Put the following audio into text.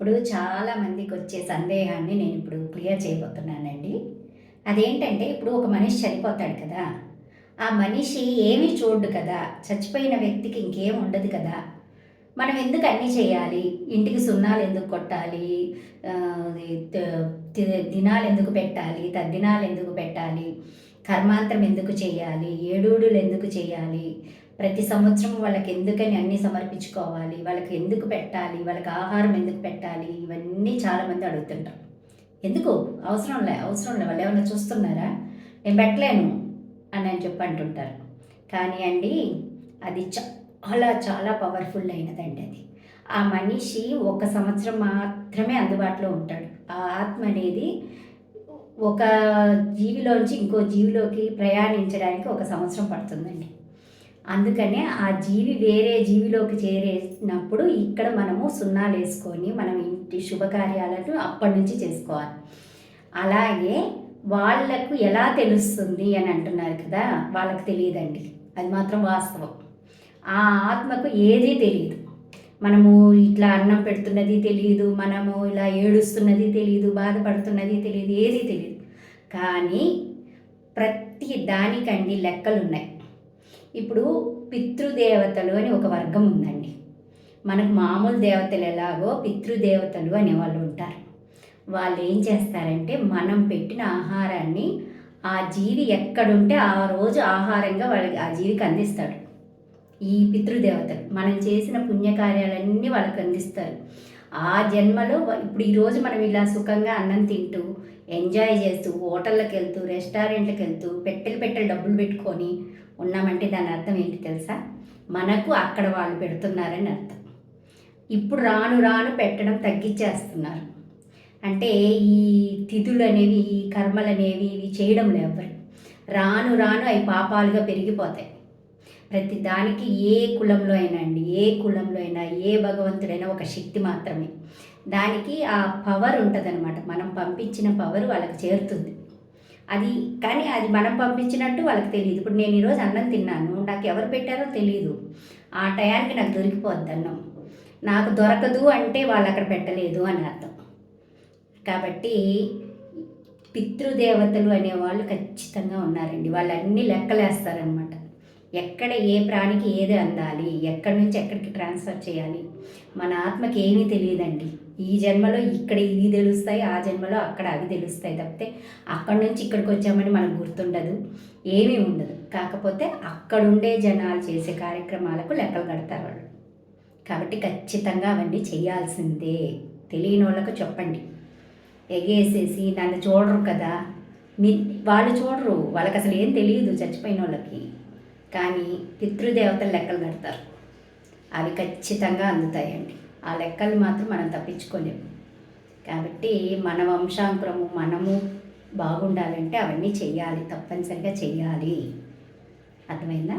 ఇప్పుడు చాలా మందికి వచ్చే సందేహాన్ని నేను ఇప్పుడు క్లియర్ చేయబోతున్నానండి. అదేంటంటే ఇప్పుడు ఒక మనిషి చనిపోతాడు కదా! ఆ మనిషి ఏమీ చూడడు కదా! చచ్చిపోయిన వ్యక్తికి ఇంకేం ఉండదు కదా! మనం ఎందుకు అన్నీ చేయాలి? ఇంటికి సున్నాలు ఎందుకు కొట్టాలి? అది త తి దినాలు ఎందుకు పెట్టాలి? తద్దినాలు ఎందుకు పెట్టాలి? కర్మాంతరం ఎందుకు చేయాలి? ఏడూడులు ఎందుకు చేయాలి? ప్రతి సంవత్సరం వాళ్ళకి ఎందుకని అన్నీ సమర్పించుకోవాలి? వాళ్ళకి ఎందుకు పెట్టాలి? వాళ్ళకి ఆహారం ఎందుకు పెట్టాలి? ఇవన్నీ చాలామంది అడుగుతుంటారు. ఎందుకు? అవసరం లే వాళ్ళేమన్నా చూస్తున్నారా? నేను పెట్టలేను అని చెప్పి అంటుంటారు. కానీ అండి అది చాలా చాలా పవర్‌ఫుల్ అయినదండి అది. ఆ మనిషి ఒక సంవత్సరం మాత్రమే అందుబాటులో ఉంటాడు. ఆ ఆత్మ అనేది ఒక జీవిలోంచి ఇంకో జీవిలోకి ప్రయాణించడానికి ఒక సంవత్సరం పడుతుందండి. అందుకనే ఆ జీవి వేరే జీవిలోకి చేరేసినప్పుడు ఇక్కడ మనము సున్నాలేసుకొని మనం ఇంటి శుభకార్యాలను అప్పటి నుంచి చేసుకోవాలి. అలాగే వాళ్ళకు ఎలా తెలుస్తుంది అని అంటున్నారు కదా! వాళ్ళకి తెలీదండి. అది మాత్రం వాస్తవం. ఆ ఆత్మకు ఏదీ తెలీదు. మనము ఇట్లా అన్నం పెడుతున్నది తెలీదు, మనము ఇలా ఏడుస్తున్నది తెలీదు, బాధపడుతున్నది తెలీదు, ఏదీ తెలీదు. కానీ ప్రతి దానికండి లెక్కలున్నాయి. ఇప్పుడు పితృదేవతలు అని ఒక వర్గం ఉందండి. మనకు మామూలు దేవతలు ఎలాగో పితృదేవతలు అనేవాళ్ళు ఉంటారు. వాళ్ళు ఏం చేస్తారంటే మనం పెట్టిన ఆహారాన్ని ఆ జీవి ఎక్కడుంటే ఆ రోజు ఆహారంగా వాళ్ళకి ఆ జీవికి అందిస్తాడు. ఈ పితృదేవతలు మనం చేసిన పుణ్యకార్యాలన్నీ వాళ్ళకి అందిస్తారు. ఆ జన్మలో ఇప్పుడు ఈరోజు మనం ఇలా సుఖంగా అన్నం తింటూ ఎంజాయ్ చేస్తూ హోటళ్ళకి వెళ్తూ రెస్టారెంట్లకు వెళ్తూ పెట్టెలు డబ్బులు పెట్టుకొని ఉన్నామంటే దాని అర్థం ఏంటి తెలుసా? మనకు అక్కడ వాళ్ళు పెడుతున్నారని అర్థం. ఇప్పుడు రాను రాను పెట్టడం తగ్గించేస్తున్నారు. అంటే ఈ తిథులు అనేవి ఈ కర్మలు అనేవి ఇవి చేయడం లేవరు. రాను రాను అవి పాపాలుగా పెరిగిపోతాయి. ప్రతి దానికి ఏ కులంలో అయినా అండి, ఏ కులంలో అయినా ఏ భగవంతుడైనా ఒక శక్తి మాత్రమే. దానికి ఆ పవర్ ఉంటుందన్నమాట. మనం పంపించిన పవర్ వాళ్ళకి చేరుతుంది. అది కానీ అది మనం పంపించినట్టు వాళ్ళకి తెలియదు. ఇప్పుడు నేను ఈరోజు అన్నం తిన్నాను, నాకు ఎవరు పెట్టారో తెలియదు. ఆ టయానికి నాకు దొరికిపోద్ది అన్నం. నాకు దొరకదు అంటే వాళ్ళు అక్కడ పెట్టలేదు అని అర్థం. కాబట్టి పితృదేవతలు అనేవాళ్ళు ఖచ్చితంగా ఉన్నారండి. వాళ్ళు అన్ని లెక్కలేస్తారనమాట. ఎక్కడ ఏ ప్రాణికి ఏది అందాలి, ఎక్కడి నుంచి ఎక్కడికి ట్రాన్స్ఫర్ చేయాలి, మన ఆత్మకి ఏమీ తెలియదండి. ఈ జన్మలో ఇక్కడ ఇవి తెలుస్తాయి, ఆ జన్మలో అక్కడ అవి తెలుస్తాయి తప్పితే అక్కడి నుంచి ఇక్కడికి వచ్చామని మనకు గుర్తుండదు, ఏమీ ఉండదు. కాకపోతే అక్కడుండే జనాలు చేసే కార్యక్రమాలకు లెక్కలు కడతారు వాళ్ళు. కాబట్టి ఖచ్చితంగా అవన్నీ చేయాల్సిందే. తెలియని వాళ్ళకు చెప్పండి. ఎగేసేసి నన్ను చూడరు కదా, వాళ్ళు చూడరు, వాళ్ళకి అసలు ఏం తెలియదు చచ్చిపోయిన వాళ్ళకి. కానీ పితృదేవతలు లెక్కలు కడతారు. అవి ఖచ్చితంగా అందుతాయండి. ఆ లెక్కలు మాత్రం మనం తప్పించుకోలేము. కాబట్టి మన వంశాంకురము మనము బాగుండాలంటే అవన్నీ చెయ్యాలి, తప్పనిసరిగా చెయ్యాలి. అర్థమైందా?